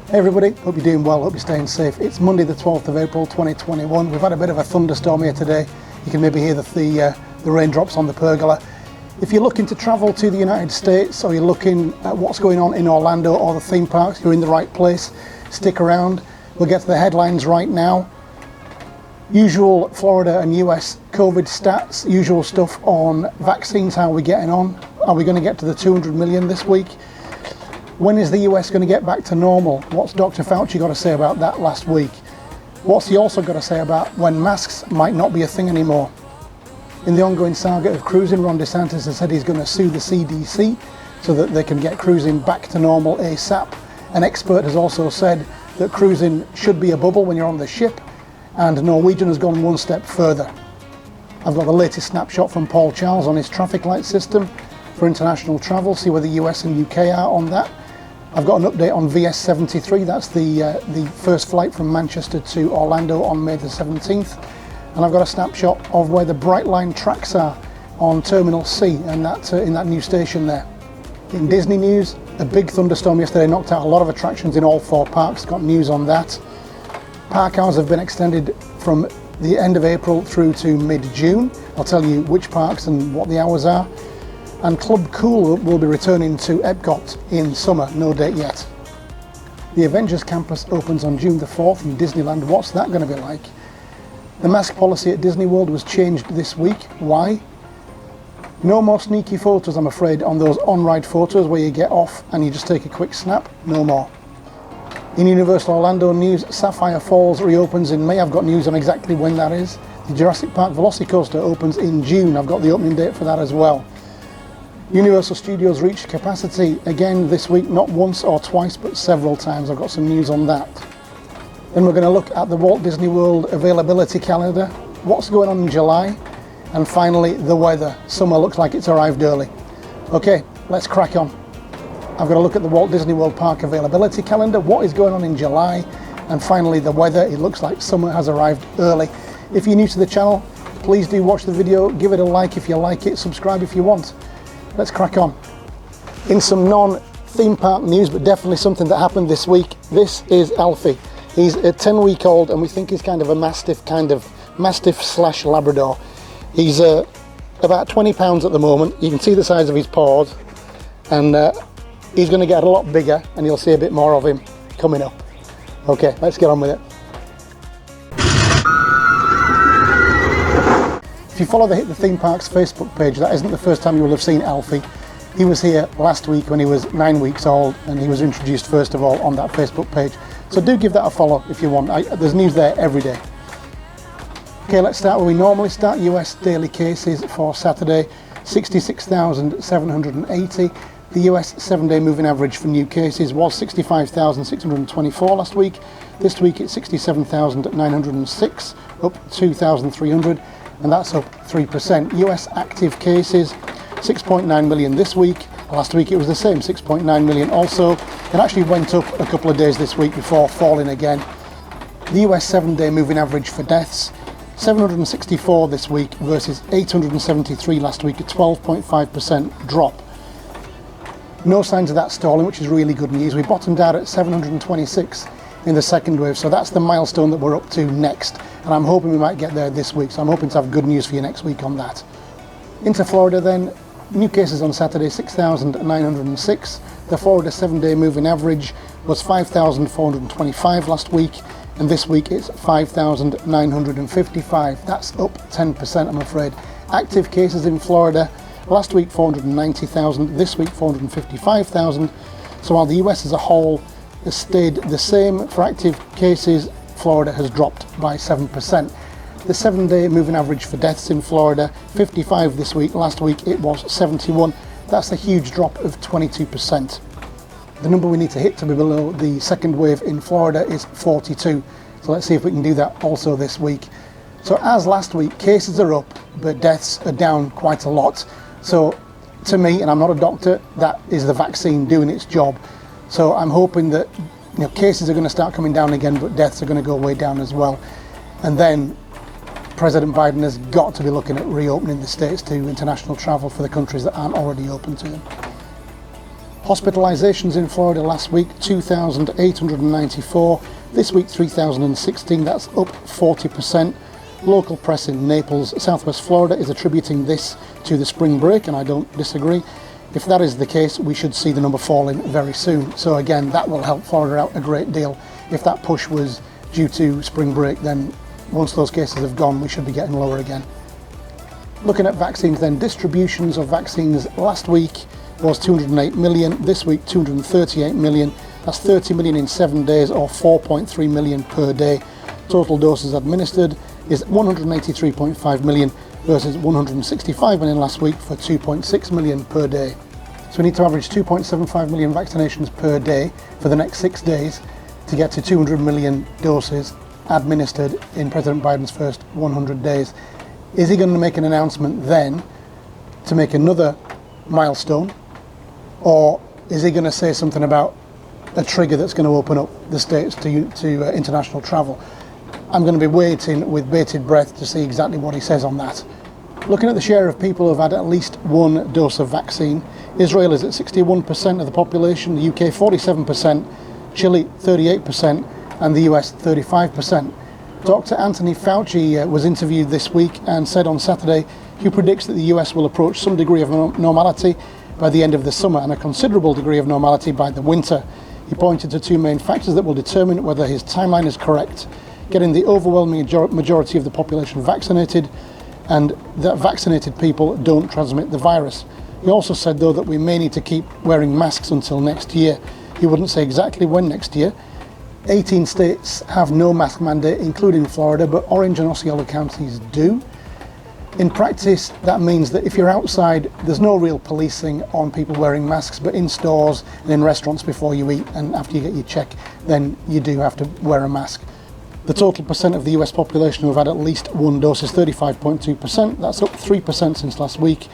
Hey everybody, hope you're doing well, hope you're staying safe. It's Monday the 12th of April 2021. We've had a bit of a thunderstorm here today. You can maybe hear the raindrops on the pergola. If you're looking to travel to the United States, or you're looking at what's going on in Orlando or the theme parks, you're in the right place. Stick around. We'll get to the headlines right now. Usual Florida and US COVID stats, usual stuff on vaccines, how are we getting on? Are we going to get to the 200 million this week? When is the US going to get back to normal? What's Dr. Fauci got to say about that last week? What's he also got to say about when masks might not be a thing anymore? In the ongoing saga of cruising, Ron DeSantis has said he's going to sue the CDC so that they can get cruising back to normal ASAP. An expert has also said that cruising should be a bubble when you're on the ship, and Norwegian has gone one step further. I've got the latest snapshot from Paul Charles on his traffic light system for international travel, see where the US and UK are on that. I've got an update on VS73, that's the first flight from Manchester to Orlando on May the 17th. And I've got a snapshot of where the Brightline tracks are on Terminal C, and that in that new station there. In Disney news, a big thunderstorm yesterday knocked out a lot of attractions in all 4 parks, got news on that. Park hours have been extended from the end of April through to mid-June. I'll tell you which parks and what the hours are. And Club Cool will be returning to Epcot in summer, no date yet. The Avengers Campus opens on June the 4th in Disneyland. What's that going to be like? The mask policy at Disney World was changed this week. Why? No more sneaky photos, I'm afraid, on those on-ride photos where you get off and you just take a quick snap. No more. In Universal Orlando news, Sapphire Falls reopens in May. I've got news on exactly when that is. The Jurassic Park Velocicoaster opens in June. I've got the opening date for that as well. Universal Studios reached capacity again this week, not once or twice, but several times. I've got some news on that. Then we're going to look at the Walt Disney World availability calendar, what's going on in July, and finally the weather. Summer looks like it's arrived early. Okay, let's crack on. I've got to look at the Walt Disney World Park availability calendar, what is going on in July, and finally the weather. It looks like summer has arrived early. If you're new to the channel, please do watch the video, give it a like if you like it, subscribe if you want. Let's crack on. In some non-theme park news, but definitely something that happened this week, this is Alfie. He's a 10-week-old, and we think he's kind of a mastiff slash Labrador. He's about 20 pounds at the moment. You can see the size of his paws, and he's going to get a lot bigger, and you'll see a bit more of him coming up. Okay, let's get on with it. If you follow the Hit the Theme Parks Facebook page, that isn't the first time you will have seen Alfie. He was here last week when he was 9 weeks old, and he was introduced first of all on that Facebook page. So do give that a follow if you want. There's news there every day. Okay, let's start where we normally start. US daily cases for Saturday, 66,780. The US 7-day moving average for new cases was 65,624 last week. This week it's 67,906, up 2,300. And that's up 3%. US active cases, 6.9 million this week. Last week it was the same, 6.9 million also. It actually went up a couple of days this week before falling again. The US 7-day moving average for deaths, 764 this week versus 873 last week, a 12.5% drop. No signs of that stalling, which is really good news. We bottomed out at 726 in the second wave, so that's the milestone that we're up to next, and I'm hoping we might get there this week, so I'm hoping to have good news for you next week on that. Into Florida then, new cases on Saturday, 6,906. The Florida 7-day moving average was 5,425 last week, and this week it's 5,955. That's up 10%, I'm afraid. Active cases in Florida, last week 490,000, this week 455,000. So while the US as a whole has stayed the same for active cases, Florida has dropped by 7%. The 7-day moving average for deaths in Florida, 55 this week. Last week it was 71. That's a huge drop of 22%. The number we need to hit to be below the second wave in Florida is 42. So let's see if we can do that also this week. So as last week, cases are up, but deaths are down quite a lot. So to me, and I'm not a doctor, that is the vaccine doing its job. So I'm hoping that cases are going to start coming down again, but deaths are going to go way down as well. And then President Biden has got to be looking at reopening the states to international travel for the countries that aren't already open to them. Hospitalizations in Florida last week, 2,894. This week, 3,016. That's up 40%. Local press in Naples, Southwest Florida, is attributing this to the spring break, and I don't disagree. If that is the case, we should see the number falling very soon. So again, that will help Florida out a great deal. If that push was due to spring break, then once those cases have gone, we should be getting lower again. Looking at vaccines then, distributions of vaccines last week was 208 million, this week 238 million. That's 30 million in 7 days, or 4.3 million per day. Total doses administered is 183.5 million versus 165 million last week for 2.6 million per day. So we need to average 2.75 million vaccinations per day for the next 6 days to get to 200 million doses administered in President Biden's first 100 days. Is he going to make an announcement then to make another milestone, or is he going to say something about a trigger that's going to open up the states to international travel? I'm going to be waiting with bated breath to see exactly what he says on that. Looking at the share of people who've had at least one dose of vaccine, Israel is at 61% of the population, the UK 47%, Chile 38%, and the US 35%. Dr. Anthony Fauci was interviewed this week and said on Saturday he predicts that the US will approach some degree of normality by the end of the summer and a considerable degree of normality by the winter. He pointed to two main factors that will determine whether his timeline is correct: getting the overwhelming majority of the population vaccinated, and that vaccinated people don't transmit the virus. He also said, though, that we may need to keep wearing masks until next year. He wouldn't say exactly when next year. 18 states have no mask mandate, including Florida, but Orange and Osceola counties do. In practice, that means that if you're outside, there's no real policing on people wearing masks, but in stores and in restaurants before you eat and after you get your check, then you do have to wear a mask. The total percent of the US population who have had at least one dose is 35.2%. That's up 3% since last week.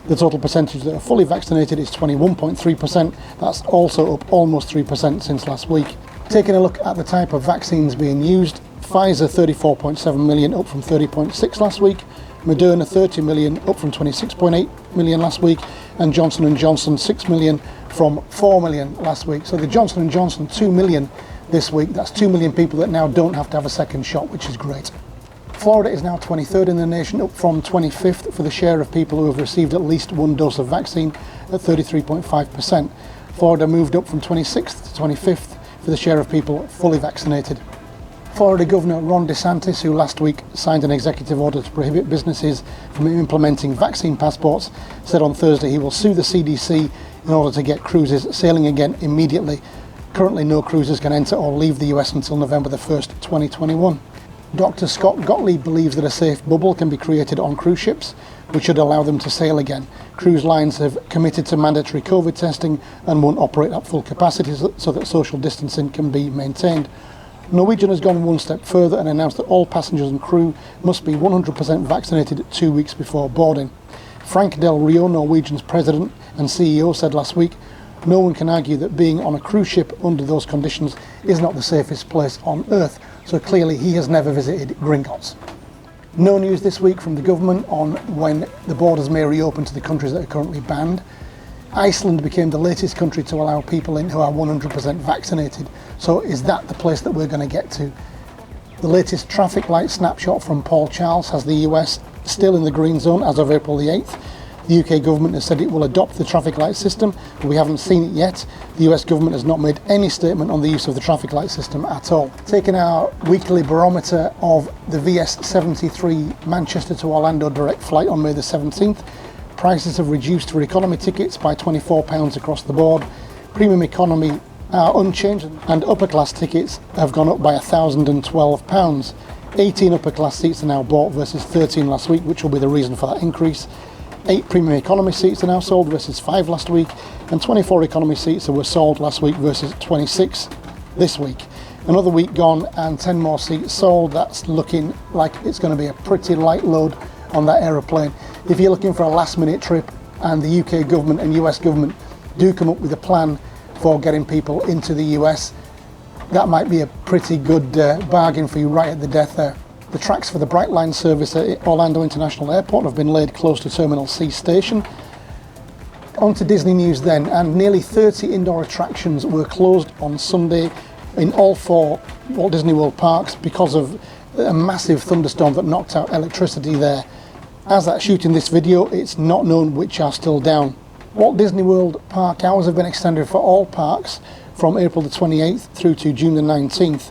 The total percentage that are fully vaccinated is 21.3%. That's also up almost 3% since last week. Taking a look at the type of vaccines being used, Pfizer 34.7 million, up from 30.6 last week. Moderna 30 million, up from 26.8 million last week. And Johnson & Johnson 6 million from 4 million last week. So the Johnson & Johnson 2 million this week. That's 2 million people that now don't have to have a second shot, which is great. Florida is now 23rd in the nation, up from 25th for the share of people who have received at least one dose of vaccine at 33.5%. Florida moved up from 26th to 25th for the share of people fully vaccinated. Florida Governor Ron DeSantis, who last week signed an executive order to prohibit businesses from implementing vaccine passports, said on Thursday he will sue the CDC in order to get cruises sailing again immediately. Currently, no cruisers can enter or leave the US until November the 1st, 2021. Dr. Scott Gottlieb believes that a safe bubble can be created on cruise ships, which should allow them to sail again. Cruise lines have committed to mandatory COVID testing and won't operate at full capacity so that social distancing can be maintained. Norwegian has gone one step further and announced that all passengers and crew must be 100% vaccinated 2 weeks before boarding. Frank Del Rio, Norwegian's president and CEO, said last week, "No one can argue that being on a cruise ship under those conditions is not the safest place on earth." So clearly he has never visited Gringotts. No news this week from the government on when the borders may reopen to the countries that are currently banned. Iceland became the latest country to allow people in who are 100% vaccinated. So is that the place that we're going to get to? The latest traffic light snapshot from Paul Charles has the US still in the green zone as of April the 8th. The UK government has said it will adopt the traffic light system, but we haven't seen it yet. The US government has not made any statement on the use of the traffic light system at all. Taking our weekly barometer of the VS73 Manchester to Orlando direct flight on May the 17th, prices have reduced for economy tickets by £24 across the board. Premium economy are unchanged, and upper class tickets have gone up by £1,012. 18 upper class seats are now bought versus 13 last week, which will be the reason for that increase. 8 premium economy seats are now sold versus 5 last week, and 24 economy seats were sold last week versus 26 this week. Another week gone and 10 more seats sold. That's looking like it's going to be a pretty light load on that aeroplane. If you're looking for a last minute trip and the UK government and US government do come up with a plan for getting people into the US, that might be a pretty good bargain for you right at the death there. The tracks for the Brightline service at Orlando International Airport have been laid close to Terminal C station. On to Disney news then, and nearly 30 indoor attractions were closed on Sunday in all 4 Walt Disney World parks because of a massive thunderstorm that knocked out electricity there. As at shooting this video, it's not known which are still down. Walt Disney World park hours have been extended for all parks from April the 28th through to June the 19th.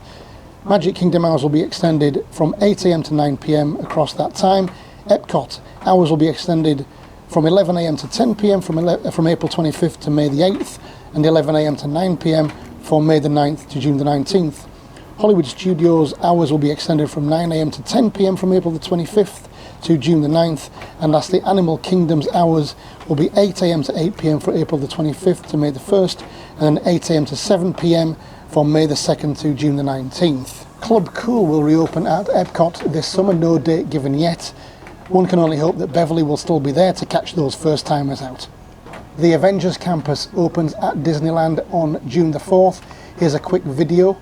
Magic Kingdom hours will be extended from 8 AM to 9 PM across that time. Epcot hours will be extended from 11 AM to 10 PM from April 25th to May the 8th, and 11 AM to 9 PM from May the 9th to June the 19th. Hollywood Studios hours will be extended from 9 AM to 10 PM from April the 25th to June the 9th, and lastly Animal Kingdom's hours will be 8 AM to 8 PM for April the 25th to May the 1st, and 8 AM to 7 PM from May the 2nd to June the 19th. Club Cool will reopen at Epcot this summer, no date given yet. One can only hope that Beverly will still be there to catch those first timers out. The Avengers Campus opens at Disneyland on June the 4th. Here's a quick video.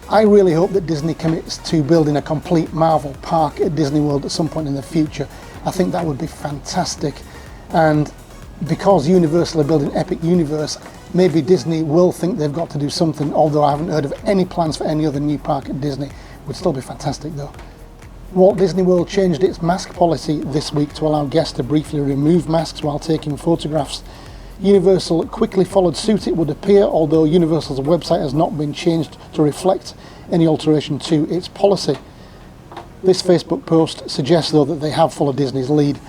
I really hope that Disney commits to building a complete Marvel park at Disney World at some point in the future. I think that would be fantastic. And because Universal are building Epic Universe, maybe Disney will think they've got to do something, although I haven't heard of any plans for any other new park at Disney. It would still be fantastic though. Walt Disney World changed its mask policy this week to allow guests to briefly remove masks while taking photographs. Universal quickly followed suit, it would appear, although Universal's website has not been changed to reflect any alteration to its policy. This Facebook post suggests though that they have followed Disney's lead.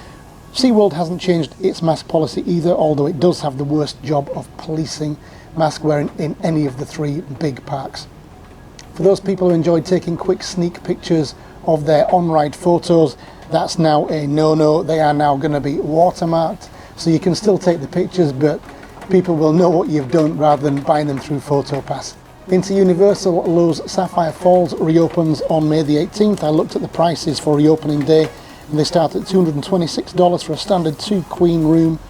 SeaWorld hasn't changed its mask policy either, although it does have the worst job of policing mask wearing in any of the 3 big parks. For those people who enjoyed taking quick sneak pictures of their on-ride photos, that's now a no-no. They are now going to be watermarked. So you can still take the pictures, but people will know what you've done rather than buying them through PhotoPass. Into Universal, Lowe's Sapphire Falls reopens on May the 18th. I looked at the prices for reopening day, and they start at $226 for a standard 2-queen room,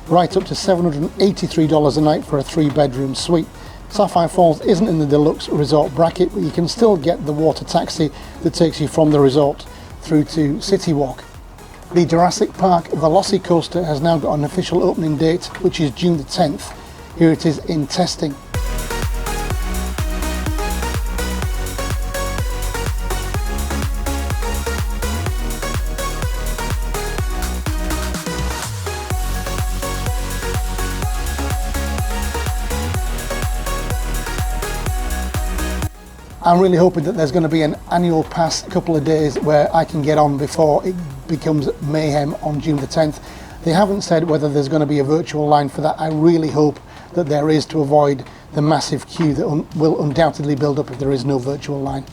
right up to $783 a night for a 3-bedroom suite. Sapphire Falls isn't in the deluxe resort bracket, but you can still get the water taxi that takes you from the resort through to City Walk. The Jurassic Park Velocicoaster has now got an official opening date, which is June the 10th. Here it is in testing. I'm really hoping that there's going to be an annual pass couple of days where I can get on before it becomes mayhem on June the 10th. They haven't said whether there's going to be a virtual line for that. I really hope that there is, to avoid the massive queue that will undoubtedly build up if there is no virtual line.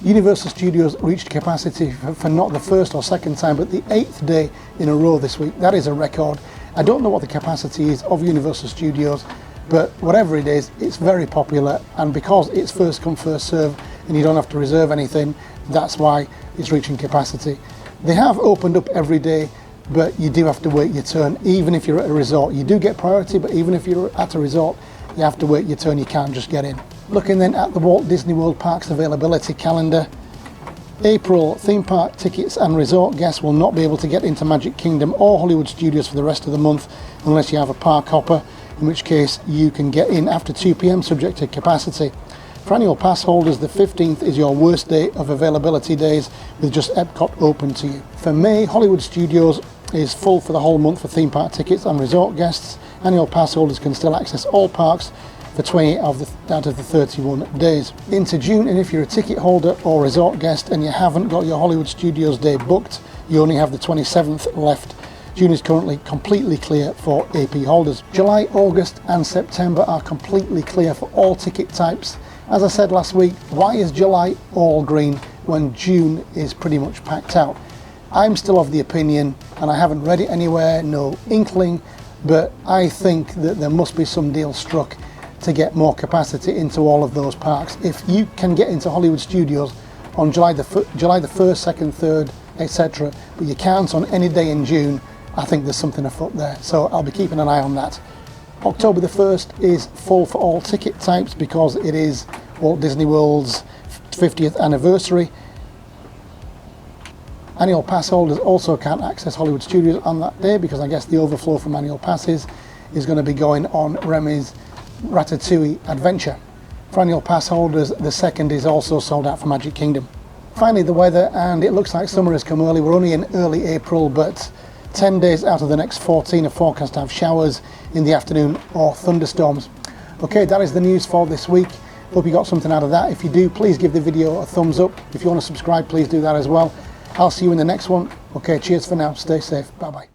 Universal Studios reached capacity for not the first or second time, but the 8th day in a row this week. That is a record. I don't know what the capacity is of Universal Studios, but whatever it is, it's very popular, and because it's first come first serve and you don't have to reserve anything, that's why it's reaching capacity. They have opened up every day, but you do have to wait your turn. Even if you're at a resort, you do get priority, but even if you're at a resort, you have to wait your turn. You can't just get in. Looking then at the Walt Disney World Parks availability calendar, April, theme park tickets and resort guests will not be able to get into Magic Kingdom or Hollywood Studios for the rest of the month unless you have a park hopper, in which case you can get in after 2 PM subject to capacity. For annual pass holders, the 15th is your worst day of availability days, with just Epcot open to you. For May, Hollywood Studios is full for the whole month for theme park tickets and resort guests. Annual pass holders can still access all parks for 20 out of the 31 days. Into June, and if you're a ticket holder or resort guest and you haven't got your Hollywood Studios day booked, you only have the 27th left. June is currently completely clear for AP holders. July, August and September are completely clear for all ticket types. As I said last week, why is July all green when June is pretty much packed out? I'm still of the opinion, and I haven't read it anywhere, no inkling, but I think that there must be some deal struck to get more capacity into all of those parks. If you can get into Hollywood Studios on July the 1st, 2nd, 3rd, etc. But you can't on any day in June. I think there's something afoot there, so I'll be keeping an eye on that. October the 1st is full for all ticket types because it is Walt Disney World's 50th anniversary. Annual pass holders also can't access Hollywood Studios on that day because I guess the overflow from annual passes is going to be going on Remy's Ratatouille Adventure. For annual pass holders, the 2nd is also sold out for Magic Kingdom. Finally, the weather, and it looks like summer has come early. We're only in early April, but 10 days out of the next 14 are forecast to have showers in the afternoon or thunderstorms. Okay, that is the news for this week. Hope you got something out of that. If you do, please give the video a thumbs up. If you want to subscribe, please do that as well. I'll see you in the next one. Okay, cheers for now. Stay safe. Bye-bye.